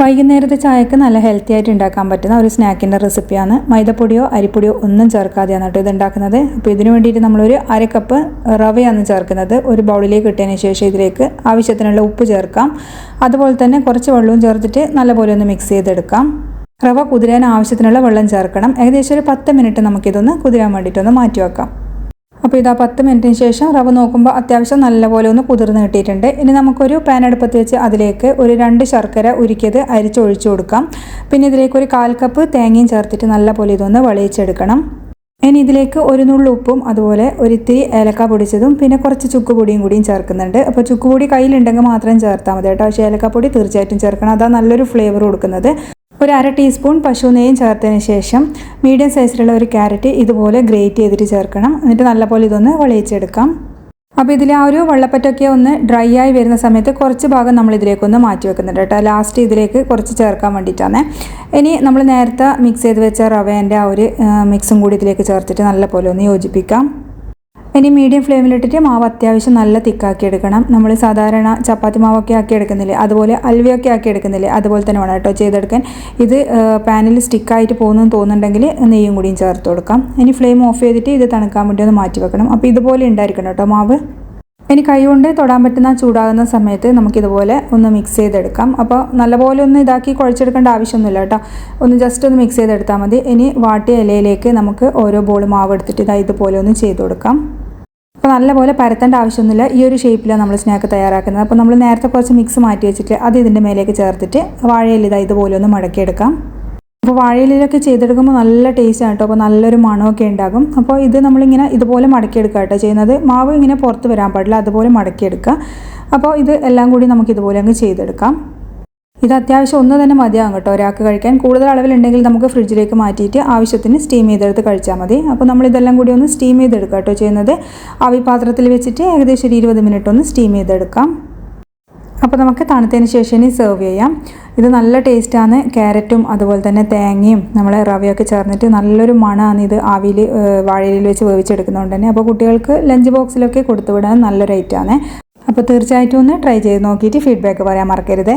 വൈകുന്നേരത്തെ ചായക്ക് നല്ല ഹെൽത്തി ആയിട്ട് ഉണ്ടാക്കാൻ പറ്റുന്ന ഒരു സ്നാക്കിൻ്റെ റെസിപ്പിയാണ്. മൈദപ്പൊടിയോ അരിപ്പൊടിയോ ഒന്നും ചേർക്കാതെയാണ് കേട്ടോ ഇത് ഉണ്ടാക്കുന്നത്. അപ്പോൾ ഇതിനു വേണ്ടിയിട്ട് നമ്മളൊരു 1/2 കപ്പ് റവയാണ് ചേർക്കുന്നത്. ഒരു ബൗളിലേക്ക് ഇട്ടതിന് ശേഷം ഇതിലേക്ക് ആവശ്യത്തിനുള്ള ഉപ്പ് ചേർക്കാം. അതുപോലെ തന്നെ കുറച്ച് വെള്ളവും ചേർത്തിട്ട് നല്ലപോലെ ഒന്ന് മിക്സ് ചെയ്തെടുക്കാം. റവ കുതിരാൻ ആവശ്യത്തിനുള്ള വെള്ളം ചേർക്കണം. ഏകദേശം ഒരു 10 മിനിറ്റ് നമുക്കിതൊന്ന് കുതിരാൻ വേണ്ടിയിട്ടൊന്ന് മാറ്റി വെക്കാം. അപ്പോൾ ഇതാ 10 മിനിറ്റിന് ശേഷം റവ നോക്കുമ്പോൾ അത്യാവശ്യം നല്ലപോലെ ഒന്ന് കുതിർന്ന് കിട്ടിയിട്ടുണ്ട്. ഇനി നമുക്കൊരു പാൻ അടുപ്പത്ത് വെച്ച് അതിലേക്ക് ഒരു 2 ശർക്കര ഉരുക്കിയത് അരിച്ചൊഴിച്ചു കൊടുക്കാം. പിന്നെ ഇതിലേക്ക് ഒരു 1/4 കപ്പ് തേങ്ങയും ചേർത്തിട്ട് നല്ലപോലെ ഇതൊന്ന് വെളിയിച്ചെടുക്കണം. ഇനി ഇതിലേക്ക് ഒരു നുള്ളു ഉപ്പും അതുപോലെ ഒരിത്തിരി ഏലക്ക പൊടിച്ചതും പിന്നെ കുറച്ച് ചുക്കുപൊടിയും കൂടിയും ചേർക്കുന്നുണ്ട്. അപ്പോൾ ചുക്കുപൊടി കയ്യിലുണ്ടെങ്കിൽ മാത്രം ചേർത്താൽ മതി കേട്ടോ. പക്ഷേ ഏലക്കപ്പൊടി തീർച്ചയായിട്ടും ചേർക്കണം, അതാണ് നല്ലൊരു ഫ്ലേവർ കൊടുക്കുന്നത്. ഒരു 1/2 ടീസ്പൂൺ പശു നെയ്യും ചേർത്തതിന് ശേഷം മീഡിയം സൈസിലുള്ള ഒരു ക്യാരറ്റ് ഇതുപോലെ ഗ്രേറ്റ് ചെയ്തിട്ട് ചേർക്കണം. എന്നിട്ട് നല്ലപോലെ ഇതൊന്ന് വെളിയിച്ചെടുക്കാം. അപ്പോൾ ഇതിൽ ആ ഒരു വെള്ളപ്പറ്റൊക്കെ ഒന്ന് ഡ്രൈ ആയി വരുന്ന സമയത്ത് കുറച്ച് ഭാഗം നമ്മൾ ഇതിലേക്കൊന്ന് മാറ്റി വെക്കുന്നുണ്ട് കേട്ടോ. ലാസ്റ്റ് ഇതിലേക്ക് കുറച്ച് ചേർക്കാൻ വേണ്ടിയിട്ടാണ്. ഇനി നമ്മൾ നേരത്തെ മിക്സ് ചെയ്ത് വെച്ച റവേൻ്റെ ആ ഒരു മിക്സും കൂടി ഇതിലേക്ക് ചേർത്തിട്ട് നല്ലപോലെ ഒന്ന് യോജിപ്പിക്കാം. ഇനി മീഡിയം ഫ്ലെയിമിലിട്ടിട്ട് മാവ് അത്യാവശ്യം നല്ല തിക്കാക്കി എടുക്കണം. നമ്മൾ സാധാരണ ചപ്പാത്തി മാവൊക്കെ ആക്കി എടുക്കുന്നില്ലേ, അതുപോലെ അൽവയൊക്കെ ആക്കി എടുക്കുന്നില്ലേ, അതുപോലെ തന്നെ വേണം കേട്ടോ ചെയ്തെടുക്കാൻ. ഇത് പാനിൽ സ്റ്റിക്കായിട്ട് പോകുന്നു തോന്നുന്നുണ്ടെങ്കിൽ നെയ്യും കൂടിയും ചേർത്ത് കൊടുക്കാം. ഇനി ഫ്ലെയിം ഓഫ് ചെയ്തിട്ട് ഇത് തണുക്കാൻ വേണ്ടി ഒന്ന് മാറ്റി വെക്കണം. അപ്പോൾ ഇതുപോലെ ഉണ്ടായിരിക്കണം കേട്ടോ മാവ്. ഇനി കൈ കൊണ്ട് തൊടാൻ പറ്റുന്ന ചൂടാകുന്ന സമയത്ത് നമുക്കിതുപോലെ ഒന്ന് മിക്സ് ചെയ്തെടുക്കാം. അപ്പോൾ നല്ലപോലെ ഒന്ന് ഇതാക്കി കുഴച്ചെടുക്കേണ്ട ആവശ്യമൊന്നുമില്ല കേട്ടോ. ഒന്ന് ജസ്റ്റ് ഒന്ന് മിക്സ് ചെയ്തെടുത്താൽ മതി. ഇനി വാട്ടിയ ഇലയിലേക്ക് നമുക്ക് ഓരോ ബോൾ മാവ് എടുത്തിട്ട് ഇതുപോലെ ഒന്ന് ചെയ്ത് കൊടുക്കാം. അപ്പോൾ നല്ലപോലെ പരത്തേണ്ട ആവശ്യമൊന്നുമില്ല. ഈ ഒരു ഷേപ്പിലാണ് നമ്മൾ സ്നാക്ക് തയ്യാറാക്കുന്നത്. അപ്പോൾ നമ്മൾ നേരത്തെ കുറച്ച് മിക്സ് മാറ്റി വെച്ചിട്ട് അത് ഇതിൻ്റെ മേലേക്ക് ചേർത്തിട്ട് വാഴയില ഇതുപോലെ ഒന്ന് മടക്കിയെടുക്കാം. അപ്പോൾ വാഴയിലൊക്കെ ചെയ്തെടുക്കുമ്പോൾ നല്ല ടേസ്റ്റാണ് കേട്ടോ. അപ്പോൾ നല്ലൊരു മണമൊക്കെ ഉണ്ടാകും. അപ്പോൾ ഇത് നമ്മളിങ്ങനെ ഇതുപോലെ മടക്കിയെടുക്കുക കേട്ടോ ചെയ്യുന്നത്. മാവ് ഇങ്ങനെ പുറത്ത് വരാൻ പാടില്ല, അതുപോലെ മടക്കിയെടുക്കുക. അപ്പോൾ ഇത് എല്ലാം കൂടി നമുക്ക് ഇതുപോലെ അങ്ങ് ചെയ്തെടുക്കാം. ഇത് അത്യാവശ്യം ഒന്ന് തന്നെ മതിയാകും കേട്ടോ ഒരാൾക്ക് കഴിക്കാൻ. കൂടുതൽ അളവിലുണ്ടെങ്കിൽ നമുക്ക് ഫ്രിഡ്ജിലേക്ക് മാറ്റിയിട്ട് ആവശ്യത്തിന് സ്റ്റീം ചെയ്തെടുത്ത് കഴിച്ചാൽ മതി. അപ്പോൾ നമ്മളിതെല്ലാം കൂടി ഒന്ന് സ്റ്റീം ചെയ്തെടുക്കുക കേട്ടോ ചെയ്യുന്നത്. ആവി പാത്രത്തിൽ വെച്ചിട്ട് ഏകദേശം ഒരു 20 മിനിറ്റ് ഒന്ന് സ്റ്റീം ചെയ്തെടുക്കാം. അപ്പോൾ നമുക്ക് തണുത്തതിന് ശേഷം ഇനി സെർവ് ചെയ്യാം. ഇത് നല്ല ടേസ്റ്റാണ്. ക്യാരറ്റും അതുപോലെ തന്നെ തേങ്ങയും നമ്മൾ റവയൊക്കെ ചേർന്നിട്ട് നല്ലൊരു മണമാണ് ഇത് ആവിയിൽ വാഴയിലയിൽ വെച്ച് വേവിച്ചെടുക്കുന്നതുകൊണ്ട് തന്നെ. അപ്പോൾ കുട്ടികൾക്ക് ലഞ്ച് ബോക്സിലൊക്കെ കൊടുത്തുവിടാൻ നല്ലൊരു ഐറ്റമാണ്. അപ്പോൾ തീർച്ചയായിട്ടും ഒന്ന് ട്രൈ ചെയ്ത് നോക്കിയിട്ട് ഫീഡ്ബാക്ക് പറയാൻ മറക്കരുത്.